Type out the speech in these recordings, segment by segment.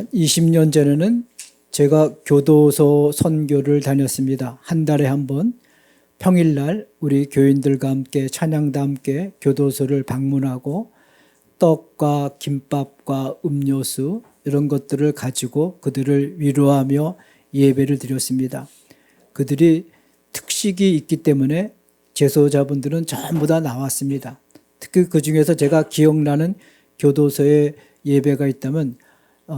한 20년 전에는 제가 교도소 선교를 다녔습니다. 한 달에 한 번 평일날 우리 교인들과 함께 찬양과 함께 교도소를 방문하고 떡과 김밥과 음료수 이런 것들을 가지고 그들을 위로하며 예배를 드렸습니다. 그들이 특식이 있기 때문에 재소자분들은 전부 다 나왔습니다. 특히 그중에서 제가 기억나는 교도소에 예배가 있다면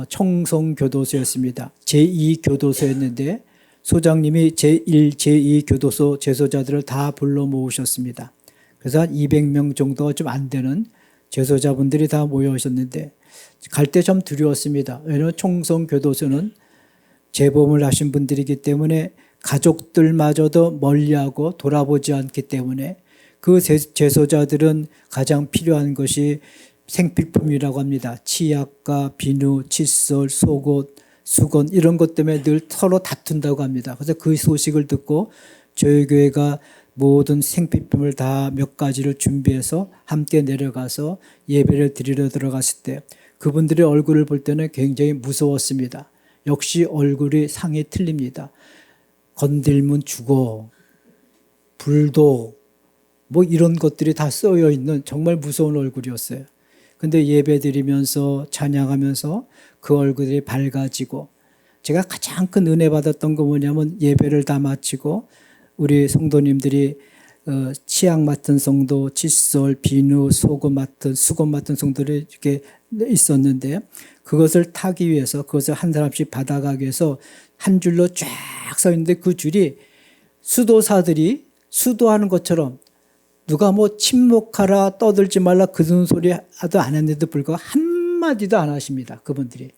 청송교도소였습니다. 제2교도소였는데 소장님이 제1, 제2교도소 재소자들을 다 불러 모으셨습니다. 그래서 한 200명 정도가 좀 안 되는 재소자분들이 다 모여오셨는데 갈 때 좀 두려웠습니다. 왜냐하면 청송교도소는 재범을 하신 분들이기 때문에 가족들마저도 멀리하고 돌아보지 않기 때문에 그 재소자들은 가장 필요한 것이 생필품이라고 합니다. 치약과 비누, 칫솔, 속옷, 수건 이런 것 때문에 늘 서로 다툰다고 합니다. 그래서 그 소식을 듣고 저희 교회가 모든 생필품을 다 몇 가지를 준비해서 함께 내려가서 예배를 드리러 들어갔을 때 그분들의 얼굴을 볼 때는 굉장히 무서웠습니다. 역시 얼굴이 상이 틀립니다. 건들면 죽어, 불도 뭐 이런 것들이 다 쓰여 있는 정말 무서운 얼굴이었어요. 근데 예배 드리면서 찬양하면서 그 얼굴이 밝아지고 제가 가장 큰 은혜 받았던 거 뭐냐면 예배를 다 마치고 우리 성도님들이 치약 맡은 성도, 칫솔, 비누, 속옷 맡은, 수건 맡은 성도들이 이렇게 있었는데 그것을 타기 위해서 그것을 한 사람씩 받아가기 위해서 한 줄로 쫙 서 있는데 그 줄이 수도사들이 수도하는 것처럼 누가 뭐 침묵하라 떠들지 말라 그런 소리 하도 안 했는데도 불구하고 한마디도 안 하십니다. 그분들이.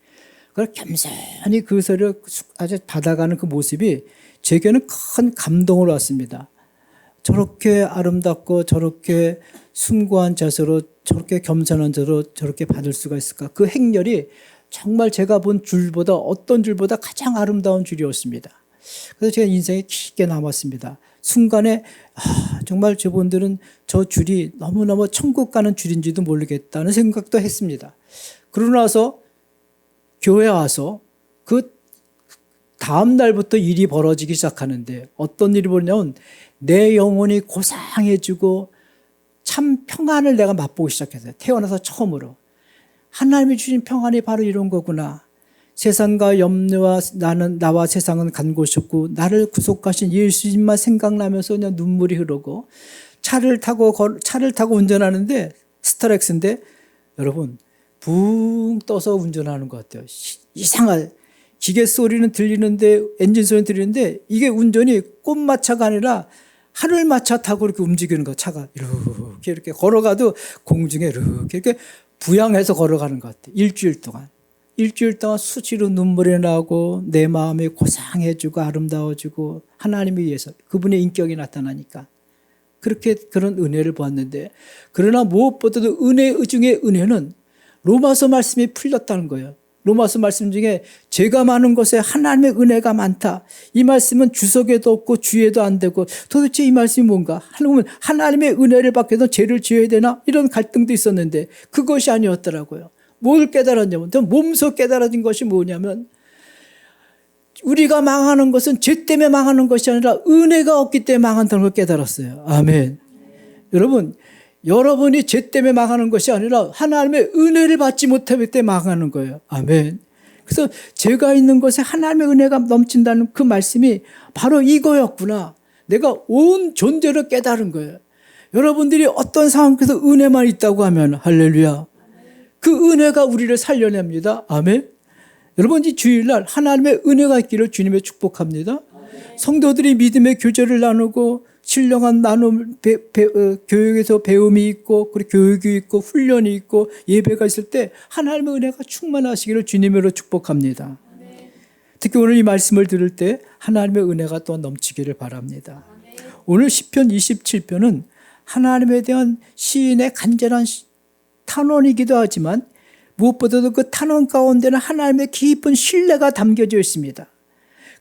그걸 겸손히 그 소리를 아주 받아가는 그 모습이 제게는 큰 감동을 왔습니다. 저렇게 아름답고 저렇게 숭고한 자세로 저렇게 겸손한 자로 저렇게 받을 수가 있을까. 그 행렬이 정말 제가 본 줄보다 어떤 줄보다 가장 아름다운 줄이었습니다. 그래서 제가 인생에 깊게 남았습니다. 순간에 정말 저분들은 저 줄이 너무너무 천국 가는 줄인지도 모르겠다는 생각도 했습니다. 그러고 나서 교회 와서 그 다음 날부터 일이 벌어지기 시작하는데 어떤 일이 벌어냐면 내 영혼이 고상해지고 참 평안을 내가 맛보기 시작했어요. 태어나서 처음으로. 하나님이 주신 평안이 바로 이런 거구나. 세상과 염려와 나와 세상은 간 곳이 없고 나를 구속하신 예수님만 생각나면서 그냥 눈물이 흐르고 차를 타고 운전하는데 스타렉스인데 여러분 붕 떠서 운전하는 것 같아요. 이상한 기계 소리는 들리는데 엔진 소리는 들리는데 이게 운전이 꽃마차가 아니라 하늘마차 타고 이렇게 움직이는 거 차가 이렇게 걸어가도 공중에 이렇게 부양해서 걸어가는 것 같아요. 일주일 동안 수시로 눈물이 나고 내 마음이 고상해지고 아름다워지고 하나님을 위해서 그분의 인격이 나타나니까 그렇게 그런 은혜를 보았는데 그러나 무엇보다도 은혜 중에 은혜는 로마서 말씀이 풀렸다는 거예요. 로마서 말씀 중에 죄가 많은 것에 하나님의 은혜가 많다. 이 말씀은 주석에도 없고 주에도 안 되고 도대체 이 말씀이 뭔가? 하나님의 은혜를 받기 위해서 죄를 지어야 되나? 이런 갈등도 있었는데 그것이 아니었더라고요. 뭘 깨달았냐면 몸소 깨달아진 것이 뭐냐면 우리가 망하는 것은 죄 때문에 망하는 것이 아니라 은혜가 없기 때문에 망한다는 걸 깨달았어요. 아멘. 여러분이 죄 때문에 망하는 것이 아니라 하나님의 은혜를 받지 못하기 때문에 망하는 거예요. 아멘. 그래서 죄가 있는 것에 하나님의 은혜가 넘친다는 그 말씀이 바로 이거였구나. 내가 온 존재를 깨달은 거예요. 여러분들이 어떤 상황 속에서 은혜만 있다고 하면 할렐루야. 그 은혜가 우리를 살려냅니다. 아멘. 여러분 이 주일날 하나님의 은혜가 있기를 주님의 축복합니다. 성도들이 믿음의 교제를 나누고 신령한 나눔, 교육에서 배움이 있고 그리고 교육이 있고 훈련이 있고 예배가 있을 때 하나님의 은혜가 충만하시기를 주님으로 축복합니다. 특히 오늘 이 말씀을 들을 때 하나님의 은혜가 또 넘치기를 바랍니다. 오늘 시편 27편은 하나님에 대한 시인의 간절한 탄원이기도 하지만 무엇보다도 그 탄원 가운데는 하나님의 깊은 신뢰가 담겨져 있습니다.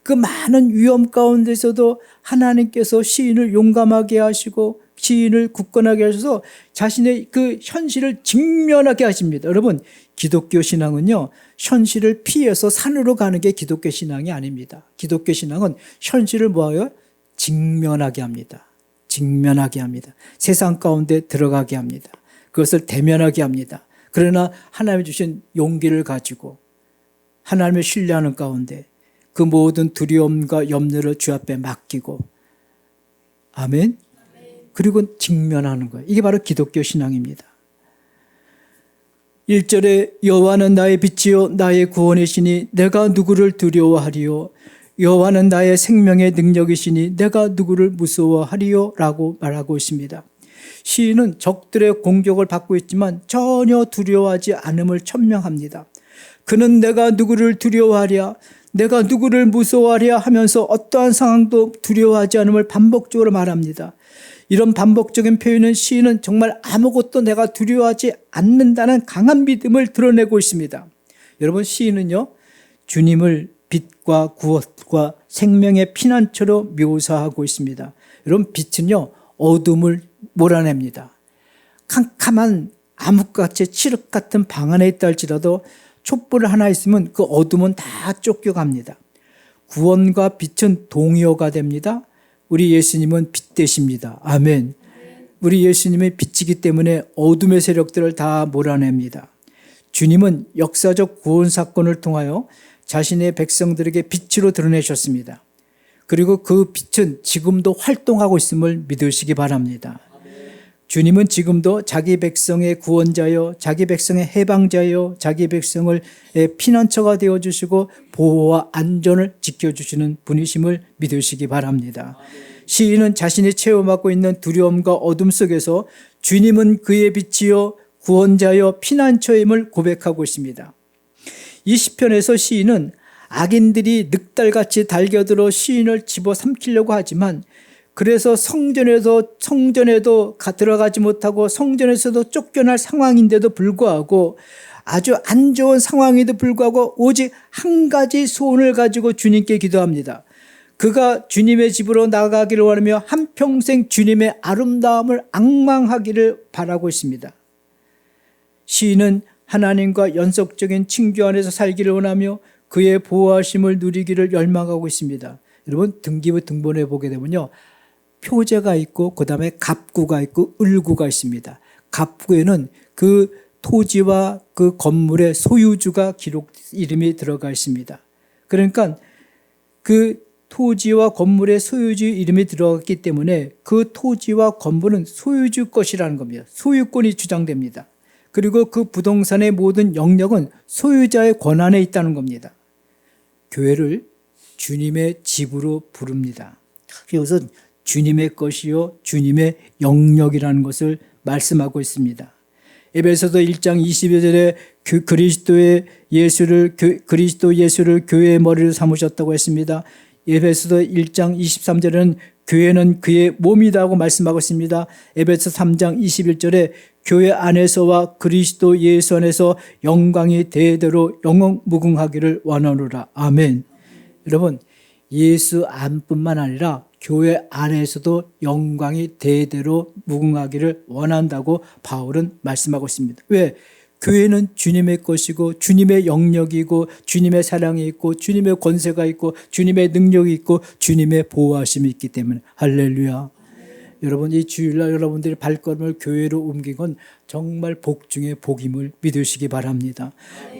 그 많은 위험 가운데서도 하나님께서 시인을 용감하게 하시고 지인을 굳건하게 하셔서 자신의 그 현실을 직면하게 하십니다. 여러분, 기독교 신앙은요, 현실을 피해서 산으로 가는 게 기독교 신앙이 아닙니다. 기독교 신앙은 현실을 뭐예요? 직면하게 합니다. 직면하게 합니다. 세상 가운데 들어가게 합니다. 그것을 대면하게 합니다. 그러나 하나님이 주신 용기를 가지고 하나님을 신뢰하는 가운데 그 모든 두려움과 염려를 주 앞에 맡기고, 아멘. 그리고 직면하는 거예요. 이게 바로 기독교 신앙입니다. 1절에 여호와는 나의 빛이요 나의 구원이시니 내가 누구를 두려워하리요. 여호와는 나의 생명의 능력이시니 내가 누구를 무서워하리요 라고 말하고 있습니다. 시인은 적들의 공격을 받고 있지만 전혀 두려워하지 않음을 천명합니다. 그는 내가 누구를 두려워하랴, 내가 누구를 무서워하랴 하면서 어떠한 상황도 두려워하지 않음을 반복적으로 말합니다. 이런 반복적인 표현은 시인은 정말 아무것도 내가 두려워하지 않는다는 강한 믿음을 드러내고 있습니다. 여러분, 시인은요, 주님을 빛과 구원과 생명의 피난처로 묘사하고 있습니다. 여러분, 빛은요, 어둠을 몰아냅니다. 캄캄한 암흑같이 칠흑 같은 방 안에 있다 할지라도 촛불 하나 있으면 그 어둠은 다 쫓겨갑니다. 구원과 빛은 동요가 됩니다. 우리 예수님은 빛 되십니다. 아멘. 우리 예수님이 빛이기 때문에 어둠의 세력들을 다 몰아냅니다. 주님은 역사적 구원 사건을 통하여 자신의 백성들에게 빛으로 드러내셨습니다. 그리고 그 빛은 지금도 활동하고 있음을 믿으시기 바랍니다. 주님은 지금도 자기 백성의 구원자요, 자기 백성의 해방자요, 자기 백성을 피난처가 되어주시고 보호와 안전을 지켜주시는 분이심을 믿으시기 바랍니다. 시인은 자신이 체험하고 있는 두려움과 어둠 속에서 주님은 그의 빛이요, 구원자요, 피난처임을 고백하고 있습니다. 이 시편에서 시인은 악인들이 늑달같이 달겨들어 시인을 집어삼키려고 하지만 그래서 성전에도 들어가지 못하고 성전에서도 쫓겨날 상황인데도 불구하고 아주 안 좋은 상황에도 불구하고 오직 한 가지 소원을 가지고 주님께 기도합니다. 그가 주님의 집으로 나가기를 원하며 한평생 주님의 아름다움을 앙망하기를 바라고 있습니다. 시인은 하나님과 연속적인 친교 안에서 살기를 원하며 그의 보호하심을 누리기를 열망하고 있습니다. 여러분, 등기부 등본에 보게 되면요, 표제가 있고 그 다음에 갑구가 있고 을구가 있습니다. 갑구에는 그 토지와 그 건물의 소유주가 이름이 들어가 있습니다. 그러니까 그 토지와 건물의 소유주 이름이 들어갔기 때문에 그 토지와 건물은 소유주 것이라는 겁니다. 소유권이 주장됩니다. 그리고 그 부동산의 모든 영역은 소유자의 권한에 있다는 겁니다. 교회를 주님의 집으로 부릅니다. 이것은 주님의 것이요 주님의 영역이라는 것을 말씀하고 있습니다. 에베소서 1장 22절에 그리스도 예수를 교회의 머리로 삼으셨다고 했습니다. 에베소서 1장 23절에는 교회는 그의 몸이라고 말씀하고 있습니다. 에베소 3장 21절에 교회 안에서와 그리스도 예수 안에서 영광이 대대로 영원무궁하기를 원하노라. 아멘. 여러분, 예수 안뿐만 아니라 교회 안에서도 영광이 대대로 무궁하기를 원한다고 바울은 말씀하고 있습니다. 왜? 교회는 주님의 것이고 주님의 영역이고 주님의 사랑이 있고 주님의 권세가 있고 주님의 능력이 있고 주님의 보호하심이 있기 때문에. 할렐루야. 여러분, 이 주일날 여러분들이 발걸음을 교회로 옮긴 건 정말 복 중에 복임을 믿으시기 바랍니다.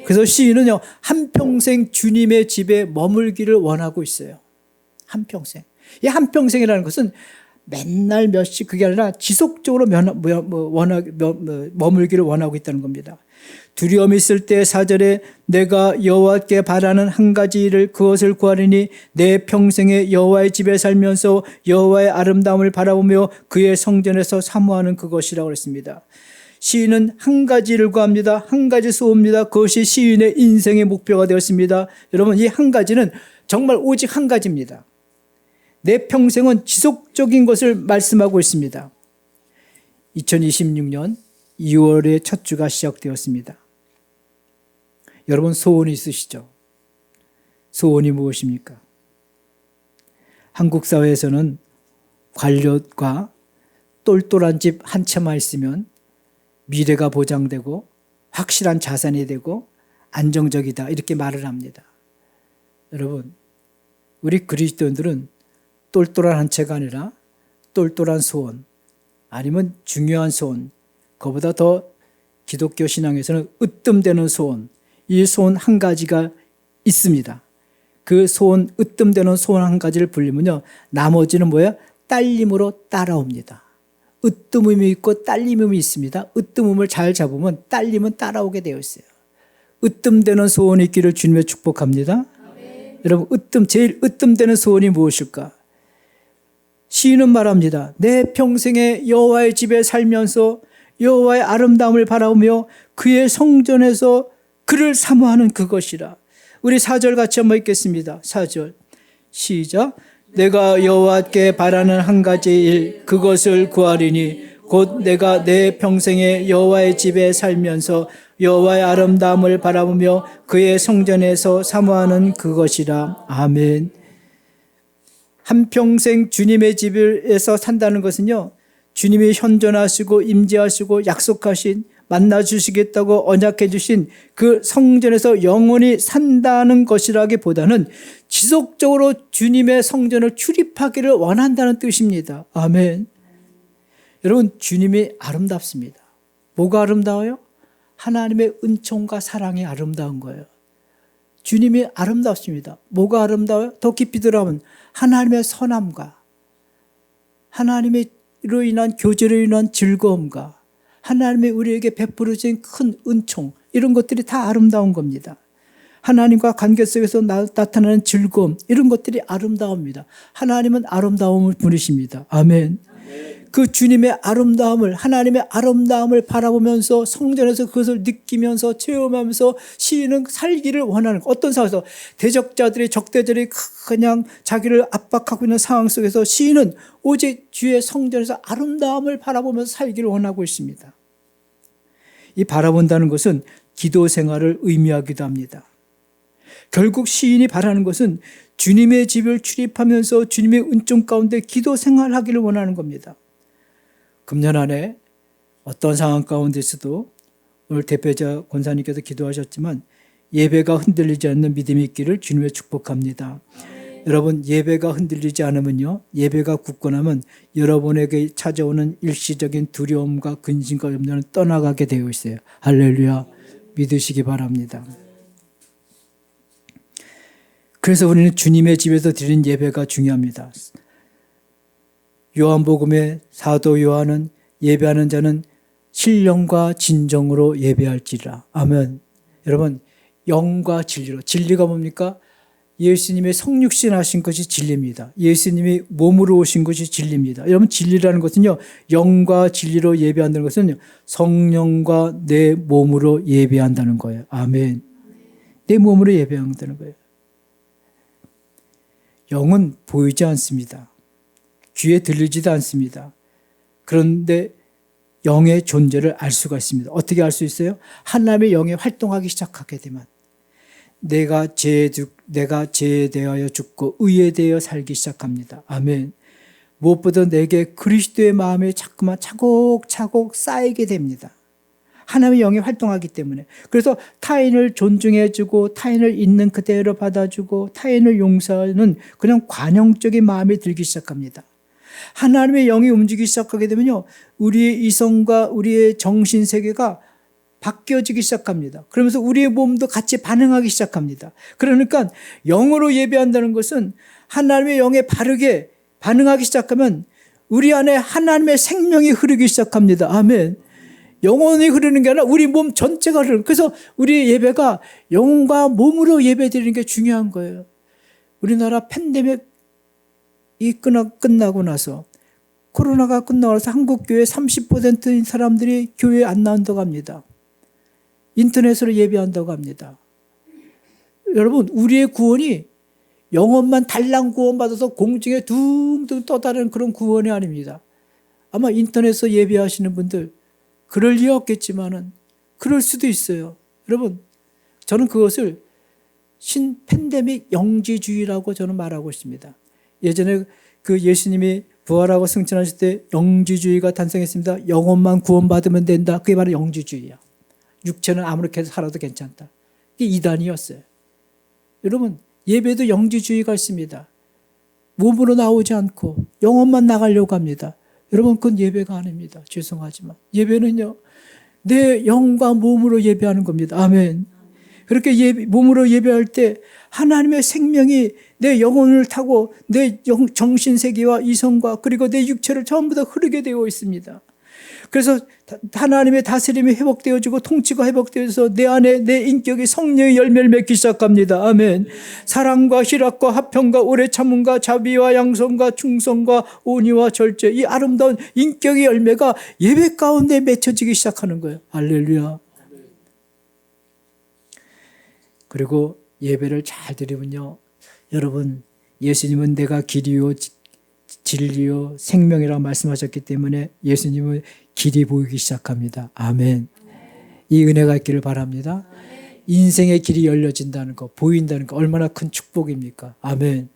그래서 시인은요, 한평생 주님의 집에 머물기를 원하고 있어요. 한평생. 이 한평생이라는 것은 맨날 몇씩 그게 아니라 지속적으로 머물기를 원하고 있다는 겁니다. 두려움이 있을 때 4절에 내가 여호와께 바라는 한 가지 일을 그것을 구하리니 내 평생에 여호와의 집에 살면서 여호와의 아름다움을 바라보며 그의 성전에서 사모하는 그것이라고 했습니다. 시인은 한 가지를 구합니다. 한 가지 소원입니다. 그것이 시인의 인생의 목표가 되었습니다. 여러분, 이 한 가지는 정말 오직 한 가지입니다. 내 평생은 지속적인 것을 말씀하고 있습니다. 2026년 2월의 첫 주가 시작되었습니다. 여러분, 소원이 있으시죠? 소원이 무엇입니까? 한국 사회에서는 관료가 똘똘한 집 한 채만 있으면 미래가 보장되고 확실한 자산이 되고 안정적이다 이렇게 말을 합니다. 여러분, 우리 그리스도인들은 똘똘한 한 채가 아니라 똘똘한 소원, 아니면 중요한 소원, 그보다 더 기독교 신앙에서는 으뜸되는 소원, 이 소원 한 가지가 있습니다. 그 소원, 으뜸되는 소원 한 가지를 불리면요, 나머지는 뭐예요? 딸림으로 따라옵니다. 으뜸음이 있고 딸림음이 있습니다. 으뜸음을 잘 잡으면 딸림은 따라오게 되어 있어요. 으뜸되는 소원이 있기를 주님의 축복합니다. 아멘. 여러분, 제일 으뜸되는 소원이 무엇일까? 시인은 말합니다. 내 평생에 여호와의 집에 살면서 여호와의 아름다움을 바라보며 그의 성전에서 그를 사모하는 그것이라. 우리 4절 같이 한번 읽겠습니다. 4절 시작. 내가 여호와께 바라는 한 가지 일 그것을 구하리니 곧 내가 내 평생에 여호와의 집에 살면서 여호와의 아름다움을 바라보며 그의 성전에서 사모하는 그것이라. 아멘. 한평생 주님의 집에서 산다는 것은요, 주님이 현존하시고 임재하시고 약속하신 만나주시겠다고 언약해 주신 그 성전에서 영원히 산다는 것이라기보다는 지속적으로 주님의 성전을 출입하기를 원한다는 뜻입니다. 아멘. 여러분, 주님이 아름답습니다. 뭐가 아름다워요? 하나님의 은총과 사랑이 아름다운 거예요. 주님이 아름답습니다. 뭐가 아름다워요? 더 깊이 들어가면 하나님의 선함과 하나님으로 인한 교제로 인한 즐거움과 하나님이 우리에게 베풀어 주신 큰 은총, 이런 것들이 다 아름다운 겁니다. 하나님과 관계 속에서 나타나는 즐거움, 이런 것들이 아름다웁니다. 하나님은 아름다움을 부르십니다. 아멘. 그 주님의 아름다움을, 하나님의 아름다움을 바라보면서 성전에서 그것을 느끼면서 체험하면서 시인은 살기를 원하는, 어떤 상황에서 대적자들이, 적대자들이 그냥 자기를 압박하고 있는 상황 속에서 시인은 오직 주의 성전에서 아름다움을 바라보면서 살기를 원하고 있습니다. 이 바라본다는 것은 기도 생활을 의미하기도 합니다. 결국 시인이 바라는 것은 주님의 집을 출입하면서 주님의 은총 가운데 기도 생활하기를 원하는 겁니다. 금년 안에 어떤 상황 가운데서도 오늘 대표자 권사님께서 기도하셨지만 예배가 흔들리지 않는 믿음이 있기를 주님의 축복합니다. 여러분, 예배가 흔들리지 않으면요, 예배가 굳건하면 여러분에게 찾아오는 일시적인 두려움과 근심과 염려는 떠나가게 되어 있어요. 할렐루야. 믿으시기 바랍니다. 그래서 우리는 주님의 집에서 드리는 예배가 중요합니다. 요한복음의 사도 요한은 예배하는 자는 신령과 진정으로 예배할지라. 아멘. 여러분, 영과 진리로. 진리가 뭡니까? 예수님의 성육신 하신 것이 진리입니다. 예수님이 몸으로 오신 것이 진리입니다. 여러분, 진리라는 것은요, 영과 진리로 예배한다는 것은 성령과 내 몸으로 예배한다는 거예요. 아멘. 내 몸으로 예배한다는 거예요. 영은 보이지 않습니다. 귀에 들리지도 않습니다. 그런데 영의 존재를 알 수가 있습니다. 어떻게 알 수 있어요? 하나님의 영이 활동하기 시작하게 되면 내가 죄에 대하여 죽고 의에 대하여 살기 시작합니다. 아멘. 무엇보다 내게 그리스도의 마음이 자꾸만 차곡차곡 쌓이게 됩니다. 하나님의 영이 활동하기 때문에. 그래서 타인을 존중해주고 타인을 있는 그대로 받아주고 타인을 용서하는 그냥 관용적인 마음이 들기 시작합니다. 하나님의 영이 움직이기 시작하게 되면요, 우리의 이성과 우리의 정신세계가 바뀌어지기 시작합니다. 그러면서 우리의 몸도 같이 반응하기 시작합니다. 그러니까 영으로 예배한다는 것은 하나님의 영에 바르게 반응하기 시작하면 우리 안에 하나님의 생명이 흐르기 시작합니다. 아멘. 영혼이 흐르는 게 아니라 우리 몸 전체가 흐르는, 그래서 우리 예배가 영과 몸으로 예배드리는 게 중요한 거예요. 우리나라 팬데믹이 끝나고 나서, 코로나가 끝나고 나서 한국 교회 30%인 사람들이 교회에 안 나온다고 합니다. 인터넷으로 예배한다고 합니다. 여러분, 우리의 구원이 영혼만 달랑 구원받아서 공중에 둥둥 떠다니는 그런 구원이 아닙니다. 아마 인터넷에서 예배하시는 분들 그럴 리 없겠지만은 그럴 수도 있어요. 여러분, 저는 그것을 신팬데믹 영지주의라고 저는 말하고 있습니다. 예전에 그 예수님이 부활하고 승천하실 때 영지주의가 탄생했습니다. 영혼만 구원받으면 된다. 그게 바로 영지주의야. 육체는 아무렇게 살아도 괜찮다. 이게 이단이었어요. 여러분, 예배도 영지주의가 있습니다. 몸으로 나오지 않고 영혼만 나가려고 합니다. 여러분, 그건 예배가 아닙니다. 죄송하지만. 예배는요, 내 영과 몸으로 예배하는 겁니다. 아멘. 그렇게 몸으로 예배할 때 하나님의 생명이 내 영혼을 타고 내 정신세계와 이성과 그리고 내 육체를 전부 다 흐르게 되어 있습니다. 그래서 하나님의 다스림이 회복되어지고 통치가 회복되어서 내 안에 내 인격이 성령의 열매를 맺기 시작합니다. 아멘. 사랑과 희락과 화평과 오래 참음과 자비와 양성과 충성과 온유와 절제, 이 아름다운 인격의 열매가 예배 가운데 맺혀지기 시작하는 거예요. 할렐루야. 그리고 예배를 잘 드리면요, 여러분, 예수님은 내가 길이요 진리요 생명이라고 말씀하셨기 때문에 예수님은 길이 보이기 시작합니다. 아멘. 이 은혜가 있기를 바랍니다. 인생의 길이 열려진다는 거, 보인다는 거 얼마나 큰 축복입니까? 아멘.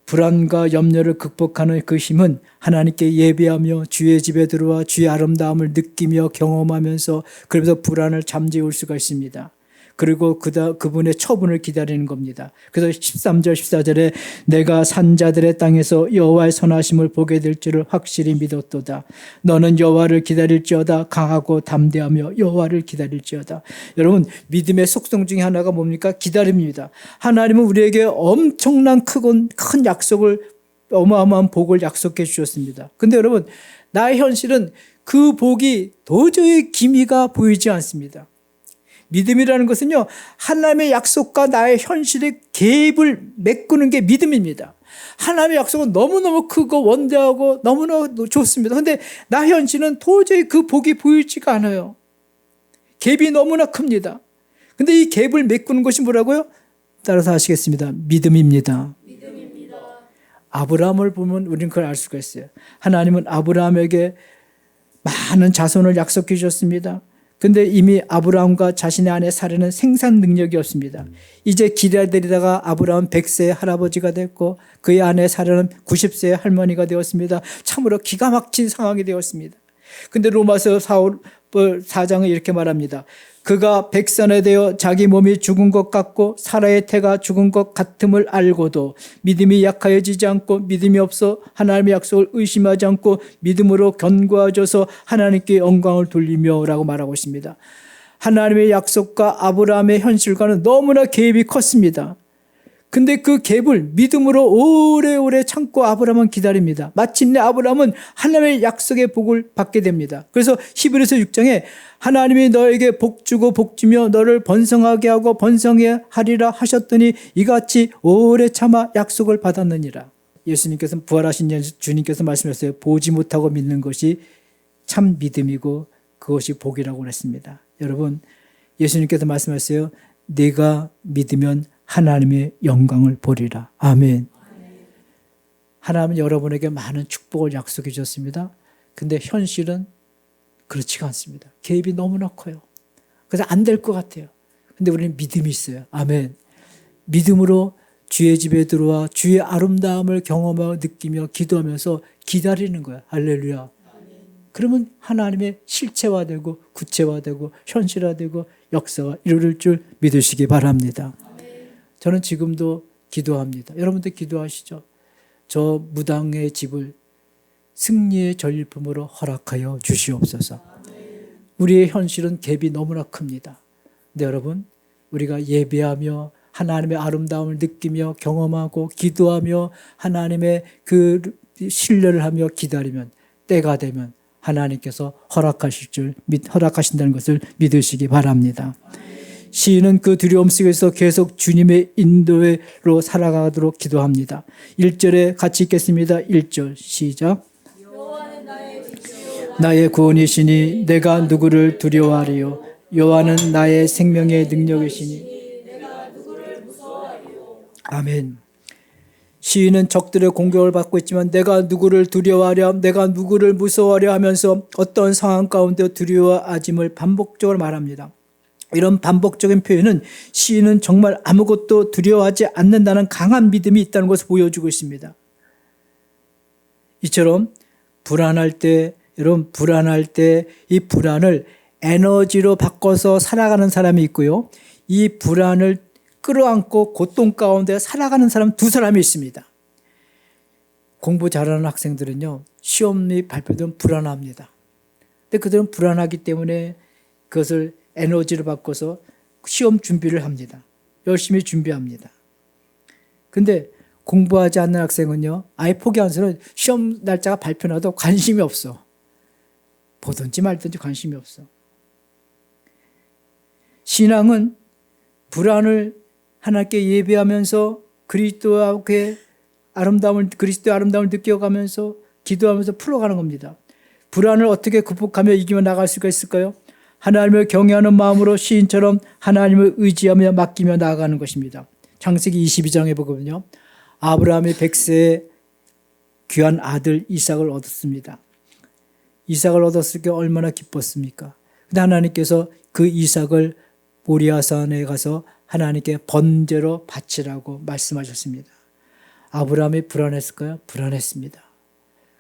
불안과 염려를 극복하는 그 힘은 하나님께 예배하며 주의 집에 들어와 주의 아름다움을 느끼며 경험하면서 그러면서 불안을 잠재울 수가 있습니다. 그리고 그분의 처분을 기다리는 겁니다. 그래서 13절 14절에 내가 산자들의 땅에서 여호와의 선하심을 보게 될 줄을 확실히 믿었도다. 너는 여호와를 기다릴지어다. 강하고 담대하며 여호와를 기다릴지어다. 여러분, 믿음의 속성 중에 하나가 뭡니까? 기다림입니다. 하나님은 우리에게 엄청난 큰 약속을, 어마어마한 복을 약속해 주셨습니다. 근데 여러분, 나의 현실은 그 복이 도저히 기미가 보이지 않습니다. 믿음이라는 것은요, 하나님의 약속과 나의 현실의 갭을 메꾸는 게 믿음입니다. 하나님의 약속은 너무너무 크고 원대하고 너무너무 좋습니다. 그런데 나 현실은 도저히 그 복이 보이지가 않아요. 갭이 너무나 큽니다. 그런데 이 갭을 메꾸는 것이 뭐라고요? 따라서 하시겠습니다. 믿음입니다. 아브라함을 보면 우리는 그걸 알 수가 있어요. 하나님은 아브라함에게 많은 자손을 약속해 주셨습니다. 근데 이미 아브라함과 자신의 아내 사라는 생산 능력이 없습니다. 이제 기다리다가 아브라함 100세의 할아버지가 됐고 그의 아내 사라는 90세의 할머니가 되었습니다. 참으로 기가 막힌 상황이 되었습니다. 근데 로마서 4장은 이렇게 말합니다. 그가 백선에 되어 자기 몸이 죽은 것 같고 사라의 태가 죽은 것 같음을 알고도 믿음이 약하여지지 않고 믿음이 없어 하나님의 약속을 의심하지 않고 믿음으로 견고해져서 하나님께 영광을 돌리며 라고 말하고 있습니다. 하나님의 약속과 아브라함의 현실과는 너무나 갭이 컸습니다. 근데 그 갭을 믿음으로 오래오래 참고 아브라함은 기다립니다. 마침내 아브라함은 하나님의 약속의 복을 받게 됩니다. 그래서 히브리서 6장에 하나님이 너에게 복 주고 복 주며 너를 번성하게 하고 번성해 하리라 하셨더니 이같이 오래 참아 약속을 받았느니라. 예수님께서 부활하신 주님께서 말씀하셨어요. 보지 못하고 믿는 것이 참 믿음이고 그것이 복이라고 했습니다. 여러분, 예수님께서 말씀하셨어요. 네가 믿으면 하나님의 영광을 보리라. 아멘. 하나님은 여러분에게 많은 축복을 약속해 주셨습니다. 근데 현실은 그렇지가 않습니다. 갭이 너무나 커요. 그래서 안 될 것 같아요. 근데 우리는 믿음이 있어요. 아멘. 믿음으로 주의 집에 들어와 주의 아름다움을 경험하고 느끼며 기도하면서 기다리는 거야. 할렐루야. 그러면 하나님의 실체화되고 구체화되고 현실화되고 역사가 이루어질 줄 믿으시기 바랍니다. 저는 지금도 기도합니다. 여러분도 기도하시죠. 저 무당의 집을 승리의 전리품으로 허락하여 주시옵소서. 우리의 현실은 갭이 너무나 큽니다. 근데 여러분, 우리가 예배하며 하나님의 아름다움을 느끼며 경험하고 기도하며 하나님의 그 신뢰를 하며 기다리면 때가 되면 하나님께서 허락하신다는 것을 믿으시기 바랍니다. 시인은 그 두려움 속에서 계속 주님의 인도로 살아가도록 기도합니다. 1절에 같이 읽겠습니다. 1절 시작. 나의 구원이시니 내가 누구를 두려워하리요. 여호와는 나의 생명의 능력이시니 아멘. 시인은 적들의 공격을 받고 있지만 내가 누구를 두려워하랴, 내가 누구를 무서워하랴 하면서 어떤 상황 가운데 두려워하짐을 반복적으로 말합니다. 이런 반복적인 표현은 시인은 정말 아무것도 두려워하지 않는다는 강한 믿음이 있다는 것을 보여주고 있습니다. 이처럼 불안할 때, 여러분 불안할 때 이 불안을 에너지로 바꿔서 살아가는 사람이 있고요. 이 불안을 끌어안고 고통 가운데 살아가는 사람 두 사람이 있습니다. 공부 잘하는 학생들은요, 시험이 발표되면 불안합니다. 근데 그들은 불안하기 때문에 그것을 에너지로 바꿔서 시험 준비를 합니다. 열심히 준비합니다. 근데 공부하지 않는 학생은요, 아예 포기하는 사람은 시험 날짜가 발표나도 관심이 없어. 보든지 말든지 관심이 없어. 신앙은 불안을 하나님께 예배하면서 그리스도의 아름다움을 느껴가면서 기도하면서 풀어가는 겁니다. 불안을 어떻게 극복하며 이기며 나갈 수가 있을까요? 하나님을 경외하는 마음으로 시인처럼 하나님을 의지하며 맡기며 나아가는 것입니다. 창세기 22장에 보면요, 아브라함이 100세에 귀한 아들 이삭을 얻었습니다. 이삭을 얻었을 때 얼마나 기뻤습니까? 근데 하나님께서 그 이삭을 모리아산에 가서 하나님께 번제로 바치라고 말씀하셨습니다. 아브라함이 불안했을까요? 불안했습니다.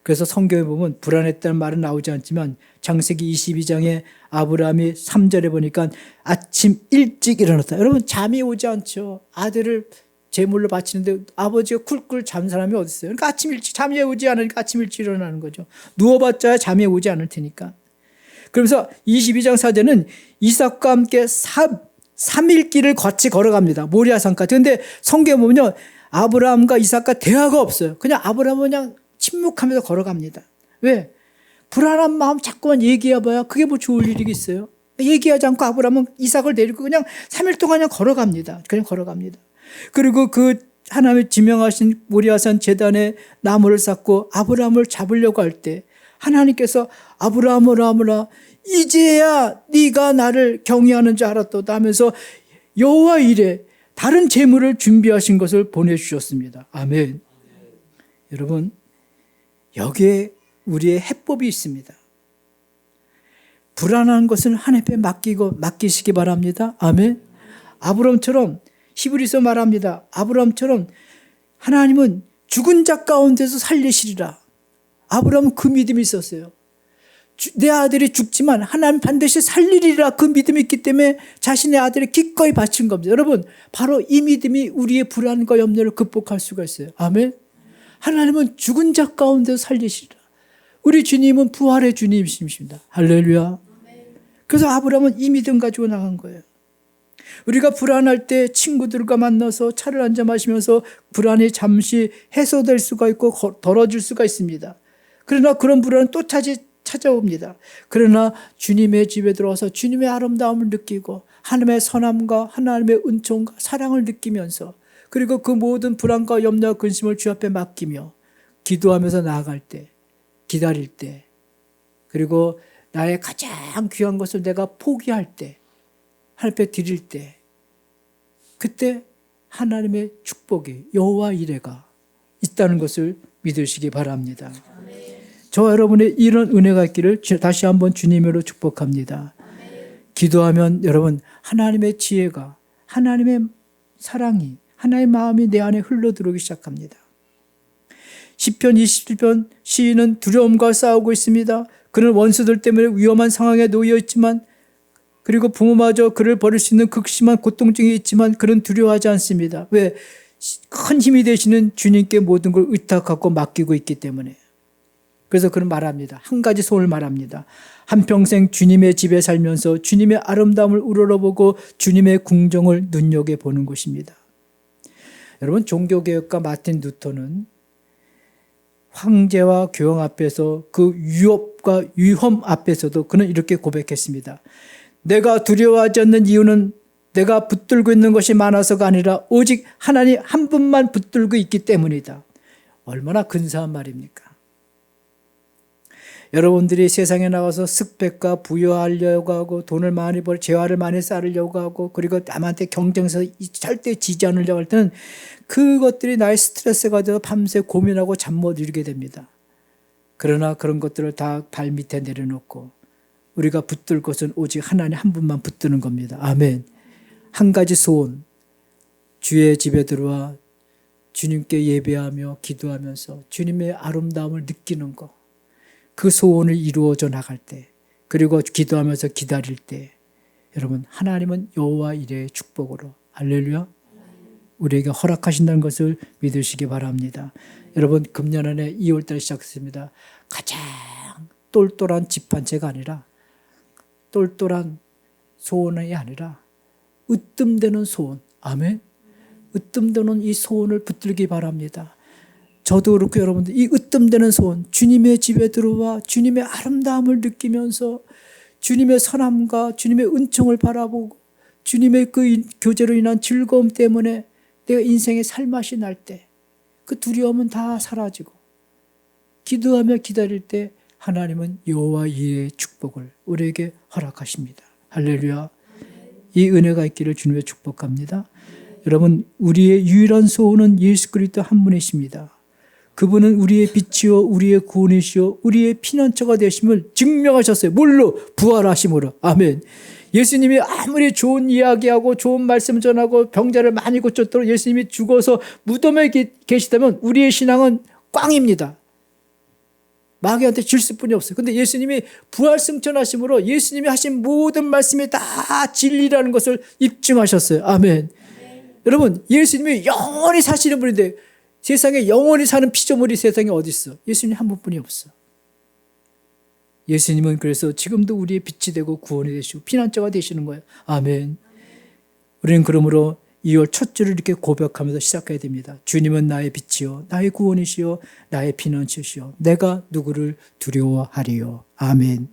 그래서 성경에 보면 불안했다는 말은 나오지 않지만 창세기 22장에 아브라함이 3절에 보니까 아침 일찍 일어났다. 여러분 잠이 오지 않죠. 아들을 제물로 바치는데 아버지가 쿨쿨 잠 사람이 어디 있어요? 그러니까 아침 일찍 잠이 오지 않으니까 아침 일찍 일어나는 거죠. 누워봤자 잠이 오지 않을 테니까. 그러면서 22장 4절은 이삭과 함께 3일 길을 같이 걸어갑니다. 모리아산까지. 그런데 성경에 보면요, 아브라함과 이삭과 대화가 없어요. 그냥 아브라함은 그냥 침묵하면서 걸어갑니다. 왜? 불안한 마음 자꾸만 얘기해봐야 그게 뭐 좋을 일이 있어요. 얘기하지 않고 아브라함은 이삭을 데리고 그냥 3일 동안 그냥 걸어갑니다. 그냥 걸어갑니다. 그리고 그 하나님의 지명하신 모리아산 제단에 나무를 쌓고 아브라함을 잡으려고 할 때 하나님께서 아브라함아 이제야 네가 나를 경외하는 줄 알았도다 하면서 여호와 이레 다른 제물을 준비하신 것을 보내주셨습니다. 아멘. 여러분 여기에 우리의 해법이 있습니다. 불안한 것은 하나님께 맡기시기 바랍니다. 아멘. 아브라함처럼 히브리서 말합니다. 아브라함처럼 하나님은 죽은 자 가운데서 살리시리라. 아브라함은 그 믿음이 있었어요. 내 아들이 죽지만 하나님 반드시 살리리라 그 믿음이 있기 때문에 자신의 아들을 기꺼이 바친 겁니다. 여러분 바로 이 믿음이 우리의 불안과 염려를 극복할 수가 있어요. 아멘. 하나님은 죽은 자 가운데서 살리시리라. 우리 주님은 부활의 주님이십니다. 할렐루야. 그래서 아브라함은 이 믿음 가지고 나간 거예요. 우리가 불안할 때 친구들과 만나서 차를 한잔 마시면서 불안이 잠시 해소될 수가 있고 덜어질 수가 있습니다. 그러나 그런 불안은 또 찾아옵니다. 그러나 주님의 집에 들어와서 주님의 아름다움을 느끼고 하나님의 선함과 하나님의 은총과 사랑을 느끼면서 그리고 그 모든 불안과 염려와 근심을 주 앞에 맡기며 기도하면서 나아갈 때, 기다릴 때, 그리고 나의 가장 귀한 것을 내가 포기할 때, 하나님께 드릴 때, 그때 하나님의 축복이 여호와 이레가 있다는 것을 믿으시기 바랍니다. 저와 여러분의 이런 은혜가 있기를 다시 한번 주님으로 축복합니다. 기도하면 여러분 하나님의 지혜가, 하나님의 사랑이, 하나님의 마음이 내 안에 흘러들어오기 시작합니다. 시편 27편 시인은 두려움과 싸우고 있습니다. 그는 원수들 때문에 위험한 상황에 놓여 있지만 그리고 부모마저 그를 버릴 수 있는 극심한 고통증이 있지만 그는 두려워하지 않습니다. 왜? 큰 힘이 되시는 주님께 모든 걸 의탁하고 맡기고 있기 때문에. 그래서 그는 말합니다. 한 가지 소원을 말합니다. 한평생 주님의 집에 살면서 주님의 아름다움을 우러러보고 주님의 궁정을 눈여겨보는 것입니다. 여러분 종교개혁가 마틴 루터는 황제와 교황 앞에서 그 유업과 위험 앞에서도 그는 이렇게 고백했습니다. 내가 두려워하지 않는 이유는 내가 붙들고 있는 것이 많아서가 아니라 오직 하나님 한 분만 붙들고 있기 때문이다. 얼마나 근사한 말입니까? 여러분들이 세상에 나가서 스펙과 부여하려고 하고 돈을 많이 벌, 재화를 많이 쌓으려고 하고 그리고 남한테 경쟁해서 절대 지지 않으려고 할 때는 그것들이 나의 스트레스가 되어 밤새 고민하고 잠 못 이루게 됩니다. 그러나 그런 것들을 다 발 밑에 내려놓고 우리가 붙들 것은 오직 하나님 한 분만 붙드는 겁니다. 아멘. 한 가지 소원. 주의 집에 들어와 주님께 예배하며 기도하면서 주님의 아름다움을 느끼는 것, 그 소원을 이루어져 나갈 때, 그리고 기도하면서 기다릴 때, 여러분 하나님은 여호와 이레의 축복으로 할렐루야 우리에게 허락하신다는 것을 믿으시기 바랍니다. 여러분 금년 안에 2월달 시작했습니다. 가장 똘똘한 집 한 채가 아니라 똘똘한 소원이 아니라 으뜸되는 소원, 아멘. 으뜸되는 이 소원을 붙들기 바랍니다. 저도 그렇고 여러분들 이 으뜸되는 소원, 주님의 집에 들어와 주님의 아름다움을 느끼면서 주님의 선함과 주님의 은총을 바라보고 주님의 그 교제로 인한 즐거움 때문에 내가 인생의 살맛이 날 때 그 두려움은 다 사라지고 기도하며 기다릴 때 하나님은 여호와 이레의 축복을 우리에게 허락하십니다. 할렐루야. 이 은혜가 있기를 주님의 축복합니다. 여러분 우리의 유일한 소원은 예수 그리스도 한 분이십니다. 그분은 우리의 빛이요 우리의 구원이시요 우리의 피난처가 되심을 증명하셨어요. 뭘로? 부활하심으로. 아멘. 예수님이 아무리 좋은 이야기하고 좋은 말씀 전하고 병자를 많이 고쳤도록 예수님이 죽어서 무덤에 계시다면 우리의 신앙은 꽝입니다. 마귀한테 질 수뿐이 없어요. 근데 예수님이 부활 승천하심으로 예수님이 하신 모든 말씀이 다 진리라는 것을 입증하셨어요. 아멘. 여러분 예수님이 영원히 사시는 분인데 세상에 영원히 사는 피조물이 세상에 어디 있어? 예수님 한 분뿐이 없어. 예수님은 그래서 지금도 우리의 빛이 되고 구원이 되시고 피난처가 되시는 거예요. 아멘. 우리는 그러므로 2월 첫 주를 이렇게 고백하면서 시작해야 됩니다. 주님은 나의 빛이요 나의 구원이시요 나의 피난처시요 내가 누구를 두려워하리요. 아멘.